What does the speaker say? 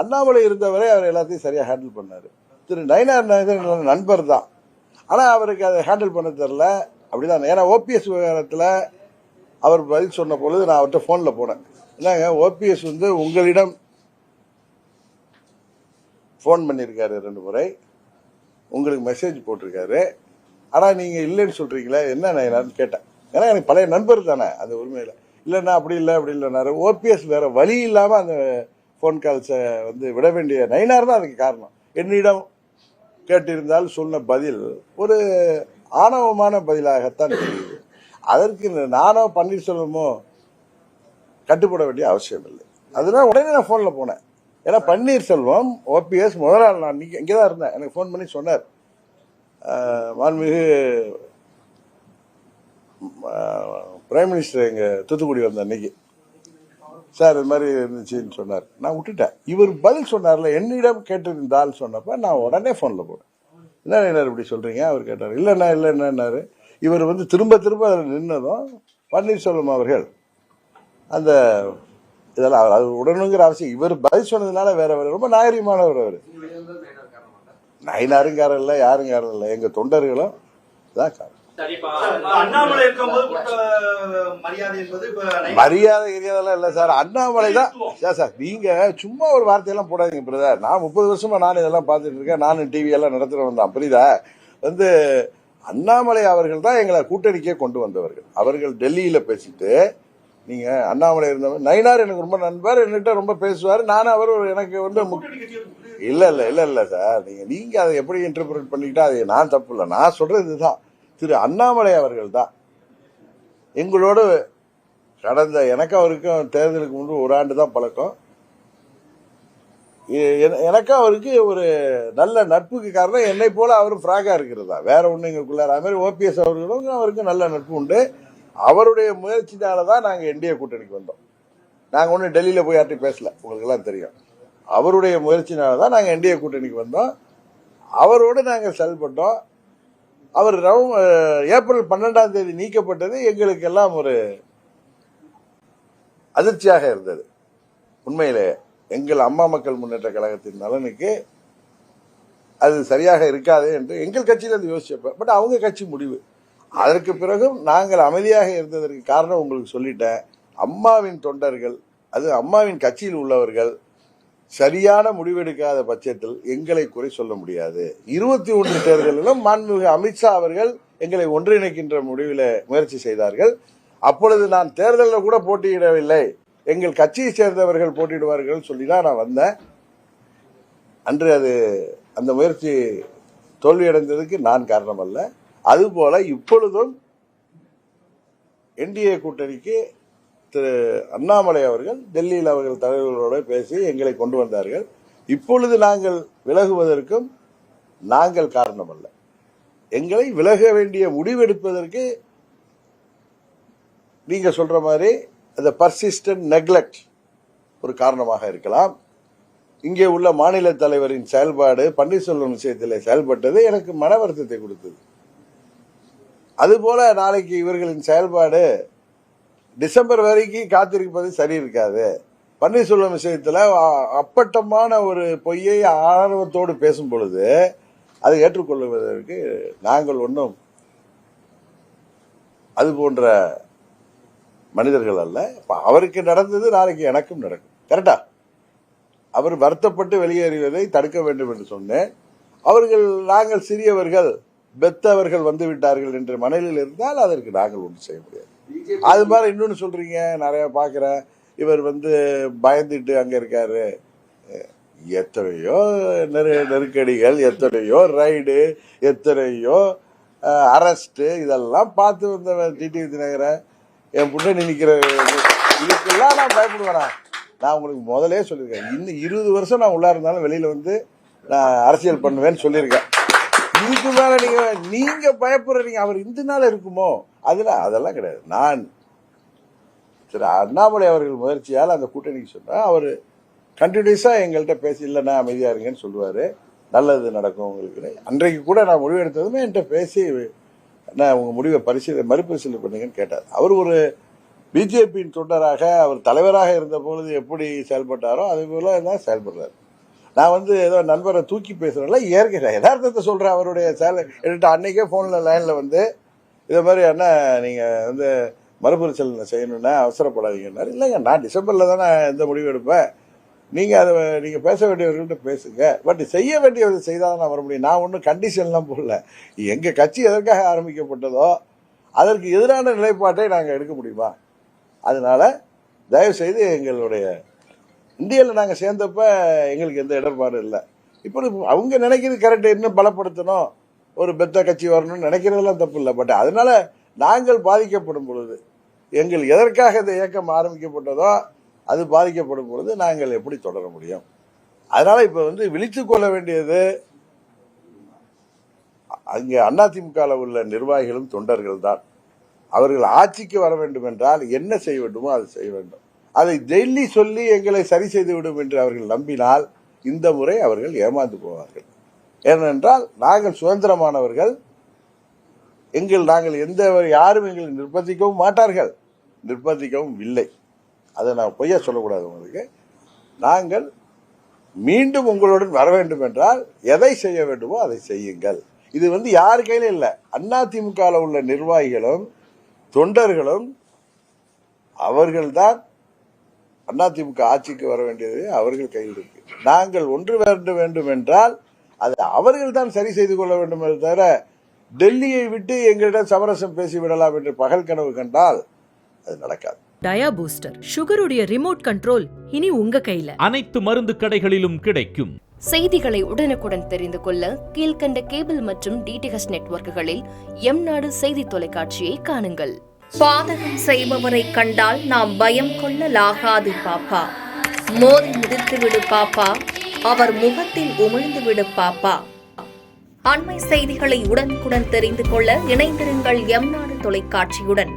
அண்ணாமலை இருந்தவரை அவர் எல்லாத்தையும் சரியா ஹேண்டில் பண்ணாரு. திரு நயினார் நாகேந்திரன் நண்பர் தான், ஆனா அவருக்கு அதை ஹேண்டில் பண்ண தெரியல. அப்படிதான். ஏன்னா ஓபிஎஸ் விவகாரத்துல அவர் பதில் சொன்ன பொழுது நான் அவர்கிட்ட போன்ல போனேன். என்னங்க, ஓபிஎஸ் வந்து உங்களிடம் போன் பண்ணியிருக்காரு 2 முறை, உங்களுக்கு மெசேஜ் போட்டிருக்காரு, ஆனா நீங்க இல்லைன்னு சொல்றீங்களே, என்ன நயினார்னு கேட்டேன். ஏன்னா எனக்கு பழைய நண்பர் தானே அந்த உரிமையில. இல்லைன்னா அப்படி இல்லை அப்படி இல்லைனாரு. ஓபிஎஸ் வேற வழி இல்லாம அந்த போன் கால்ஸை வந்து விட வேண்டிய நயினார் தான் அதுக்கு காரணம். என்னிடம் கேட்டிருந்தால் சொன்ன பதில் ஒரு ஆணவமான பதிலாகத்தான் தெரியுது. அதற்கு நானோ பன்னீர்செல்வமோ கட்டுப்பட வேண்டிய அவசியம் இல்லை. அதனால உடனே நான் போன்ல போனேன். ஏன்னா பன்னீர்செல்வம் ஓபிஎஸ் முதல் நாள் நான் இங்கேதான் இருந்தேன், எனக்கு போன் பண்ணி சொன்னார். மாண்புமிகு பிரைம் மினிஸ்டர் எங்க தூத்துக்குடி வந்த அன்னைக்கு, சார் இது மாதிரி இருந்துச்சுன்னு சொன்னார். நான் விட்டுட்டேன். இவர் பதில் சொன்னார்ல, என்னிடம் கேட்டிருந்தால் சொன்னப்ப நான் உடனே போன்ல போனேன். என்ன இப்படி சொல்றீங்க அவர் கேட்டார். இல்லைண்ணா இல்லைன்னாரு. இவர் வந்து திரும்ப திரும்ப அதில் நின்னதும் பன்னீர்செல்வம் அவர்கள் அந்த இதெல்லாம் அவர் அது உடனுங்கிற அவசியம், இவர் பதில் சொன்னதுனால வேற வேற ரொம்ப நாகரிகமானவர். அவர் நயினாருங்காரம் இல்லை, யாருங்காரம் இல்லை, எங்க தொண்டர்களும் தான் காரணம். மரியாதை கிரியாதெல்லாம் இல்ல சார், அண்ணாமலை தான் சார். நீங்க சும்மா ஒரு வார்த்தையெல்லாம் போடாதீங்க பிரதர். நான் 30 வருஷமா நான் இதெல்லாம் பார்த்துட்டு இருக்கேன், நானும் டிவி எல்லாம் நடத்துறவன் தான், புரியுதா? வந்து அண்ணாமலை அவர்கள் தான் எங்களை கூட்டணிக்கே கொண்டு வந்தவர்கள். அவர்கள் டெல்லியில பேசிட்டு, நீங்க அண்ணாமலை இருந்தவர் நயினார் எனக்கு ரொம்ப நண்பர், என்கிட்ட ரொம்ப பேசுவார், நானும் அவர் எனக்கு வந்து இல்ல இல்ல இல்ல இல்ல சார். நீங்க அதை எப்படி இன்டர்பிரேட் பண்ணிக்கிட்டா அது நான் தப்பு இல்லை. நான் சொல்றது இதுதான். திரு அண்ணாமலை அவர்கள் தான் எங்களோடு கடந்த, எனக்கு அவருக்கும் தேர்தலுக்கு முன்பு 1 ஆண்டு தான் பழக்கம். எனக்கும் அவருக்கு ஒரு நல்ல நட்புக்கு காரணம் என்னை போல அவரும் ஃப்ராகா இருக்கிறதா, வேற ஒண்ணு எங்களுக்குள்ளார. அது மாதிரி ஓபிஎஸ் அவர்களும் அவருக்கும் நல்ல நட்பு உண்டு. அவருடைய முயற்சினாலதான் நாங்க என்டிஏ கூட்டணிக்கு வந்தோம். நாங்க ஒண்ணு டெல்லியில போய் யார்ட்டையும் பேசல, உங்களுக்கு எல்லாம் தெரியும். அவருடைய முயற்சினாலதான் நாங்க என்டிஏ கூட்டணிக்கு வந்தோம். அவரோடு நாங்க செயல்பட்டோம். அவர் ஏப்ரல் 12ஆம் தேதி நீக்கப்பட்டது எங்களுக்கு எல்லாம் ஒரு அதிர்ச்சியாக இருந்தது. உண்மையிலே எங்கள் அம்மா மக்கள் முன்னேற்ற கழகத்தின் நலனுக்கு அது சரியாக இருக்காது என்று எங்கள் கட்சியில இருந்து யோசிச்சப்ப, பட் அவங்க கட்சி முடிவு. அதற்கு பிறகும் நாங்கள் அமைதியாக இருந்ததற்கு காரணம் உங்களுக்கு சொல்லிட்டேன். அம்மாவின் தொண்டர்கள், அது அம்மாவின் கட்சியில் உள்ளவர்கள் சரியான முடிவெடுக்காத பட்சத்தில் எங்களை குறை சொல்ல முடியாது. 21 தேர்தலிலும் மாண்புமிகு அமித்ஷா அவர்கள் எங்களை ஒன்றிணைக்கின்ற முடிவில் முயற்சி செய்தார்கள். அப்பொழுது நான் தேர்தலில் கூட போட்டியிடவில்லை, எங்கள் கட்சியை சேர்ந்தவர்கள் போட்டியிடுவார்கள் சொல்லிதான் நான் வந்தேன். அன்று அது அந்த முயற்சி தோல்வியடைந்ததுக்கு நான் காரணம் அல்ல. அதுபோல இப்பொழுதும் என்டிஏ கூட்டணிக்கு திரு அண்ணாமலை அவர்கள் டெல்லியில் அவர்கள் தலைவர்களோடு பேசி எங்களை கொண்டு வந்தார்கள். இப்பொழுது நாங்கள் விலகுவதற்கும் நாங்கள் காரணம் அல்ல. எங்களை விலக வேண்டிய முடிவெடுப்பதற்கு நீங்க சொல்ற மாதிரி அந்த பர்சிஸ்டன்ட் நெக்லெக்ட் ஒரு காரணமாக இருக்கலாம். இங்கே உள்ள மாநில தலைவரின் செயல்பாடு பன்னீர்செல்வம் விஷயத்தில் செயல்பட்டது எனக்கு மன வருத்தத்தை கொடுத்தது. அதுபோல நாளைக்கு இவர்களின் செயல்பாடு டிசம்பர் வரைக்கும் காத்திருப்பது சரி இருக்காது. பன்னீர்செல்வம் விஷயத்துல அப்பட்டமான ஒரு பொய்யை ஆர்வத்தோடு பேசும் பொழுது அதை ஏற்றுக்கொள்வதற்கு நாங்கள் ஒன்றும் அது போன்ற மனிதர்கள் அல்ல. அவருக்கு நடந்தது நாளைக்கு எனக்கும் நடக்கும். கரெக்டா? அவர் வருத்தப்பட்டு வெளியேறுவதை தடுக்க வேண்டும் என்று சொன்னேன். அவர்கள் நாங்கள் சிறியவர்கள், பெத்தவர்கள் வந்து விட்டார்கள் என்ற மனநிலையில் இருந்தால் அதற்கு நாங்கள் ஒன்றும் செய்ய முடியாது. அது மாதிரி இன்னொன்னு சொல்றீங்க, நிறைய பாக்குறேன், இவர் வந்து பயந்துட்டு அங்க இருக்காரு. எத்தனையோ நெருக்கடிகள், எத்தனையோ ரைடு, எத்தனையோ அரெஸ்ட், இதெல்லாம் பார்த்து வந்த டிடிவி தினகரன் என் புண்ணி நிக்கிற இதுக்கெல்லாம் நான் பயப்படுவேனா? நான் உங்களுக்கு முதலே சொல்லியிருக்கேன், இன்னும் 20 வருஷம் நான் உள்ளா இருந்தாலும் வெளியில வந்து நான் அரசியல் பண்ணுவேன்னு சொல்லியிருக்கேன். இதுக்கு மேல நீங்க பயப்படுறீங்க அவர் இந்த நாள் இருக்குமோ, அதெல்லாம் கிடையாது. நான் திரு அண்ணாமலை அவர்கள் முயற்சியால் அந்த கூட்டணிக்கு சொன்னா அவர் கண்டினியூஸா எங்கள்கிட்ட பேசி இல்லைன்னா அமைதியா இருங்கன்னு சொல்லுவாரு, நல்லது நடக்கும் உங்களுக்கு. அன்றைக்கு கூட நான் முடிவு எடுத்ததுமே என்கிட்ட பேசி நான் உங்க முடிவை மறுபரிசீலனை பண்ணீங்கன்னு கேட்டார். அவர் ஒரு பிஜேபியின் தொண்டராக, அவர் தலைவராக இருந்த பொழுது எப்படி செயல்பட்டாரோ அதே போல தான் செயல்படுறாரு. நான் வந்து ஏதோ நண்பரை தூக்கி பேசுகிறேன்ல, இயற்கை யதார்த்தத்தை சொல்கிறேன். அவருடைய சேலை என்கிட்ட அன்னைக்கே ஃபோனில் லைனில் வந்து இதை மாதிரி அண்ணா நீங்கள் வந்து மறுபரிசீலனை செய்யணுன்னா அவசரப்படாதீங்கன்னாரு. இல்லைங்க, நான் டிசம்பரில் தானே எந்த முடிவு எடுப்பேன், நீங்கள் அதை நீங்கள் பேச வேண்டியவர்கள்ட்ட பேசுங்க, பட் செய்ய வேண்டியவர்கள் செய்தால் தான் நான் வர முடியும். நான் ஒன்றும் கண்டிஷன்லாம் போடல. எங்கள் கட்சி எதற்காக ஆரம்பிக்கப்பட்டதோ அதற்கு எதிரான நிலைப்பாட்டை நாங்கள் எடுக்க முடியுமா? அதனால தயவுசெய்து எங்களுடைய இந்தியாவில் நாங்கள் சேர்ந்தப்ப எங்களுக்கு எந்த இடர்பாடும் இல்லை. இப்போ அவங்க நினைக்கிறது கரெக்டு, இன்னும் பலப்படுத்தணும், ஒரு பெத்த கட்சி வரணும்னு நினைக்கிறதெல்லாம் தப்பு இல்லை. பட் அதனால நாங்கள் பாதிக்கப்படும் பொழுது, எங்கள் எதற்காக இந்த இயக்கம் ஆரம்பிக்கப்பட்டதோ அது பாதிக்கப்படும் பொழுது நாங்கள் எப்படி தொடர முடியும்? அதனால இப்போ வந்து விழித்து கொள்ள வேண்டியது அங்கே அதிமுகவில் உள்ள நிர்வாகிகளும் தொண்டர்கள் தான். அவர்கள் ஆட்சிக்கு வர வேண்டும் என்றால் என்ன செய்ய வேண்டுமோ அதை செய்ய வேண்டும். அதை டெல்லி சொல்லி எங்களை சரி செய்து விடும் என்று அவர்கள் நம்பினால் இந்த முறை அவர்கள் ஏமாந்து போவார்கள். ஏனென்றால் நாங்கள் சுதந்திரமானவர்கள், நாங்கள் எந்த யாரும் எங்களை நிர்பந்திக்கவும் மாட்டார்கள், நிர்பந்திக்கவும் இல்லை. அதை நான் பொய்யா சொல்லக்கூடாது உங்களுக்கு. நாங்கள் மீண்டும் உங்களுடன் வர வேண்டும் என்றால் எதை செய்ய வேண்டுமோ அதை செய்யுங்கள். இது வந்து யார் கையில இல்லை, அதிமுகவில் உள்ள நிர்வாகிகளும் தொண்டர்களும் அவர்கள்தான். அதிமுக ஆட்சிக்கு வர வேண்டியது அவர்கள் கையில் இருக்கு. நாங்கள் ஒன்று வேண்டும் என்றால் அதை அவர்கள் தான் சரி செய்து கொள்ள வேண்டும். தவிர டெல்லியை விட்டு எங்களிடம் சமரசம் பேசிவிடலாம் என்று பகல் கனவு கண்டால் அது நடக்காது. டயா பூஸ்டர் சுகருடைய ரிமோட் கண்ட்ரோல் இனி உங்க கையில. அனைத்து மருந்து கடைகளிலும் கிடைக்கும். செய்திகளை உடனுக்குடன் தெரிந்து கொள்ள கீழ்கண்ட கேபிள் மற்றும் டிடிஎச் நெட்வொர்க்குகளில் எம்நாடு செய்தி தொலைக்காட்சியை காணுங்கள். பாதகம் செய்பவரை கண்டால் நாம் பயம் கொள்ளலாகாது பாப்பா. மோதி மிதித்து விடு பாப்பா, அவர் முகத்தில் உமிழ்ந்து விடு பாப்பா. அண்மை செய்திகளை உடனுக்குடன் தெரிந்து கொள்ள இணைந்திருங்கள் எம்நாடு தொலைக்காட்சியுடன்.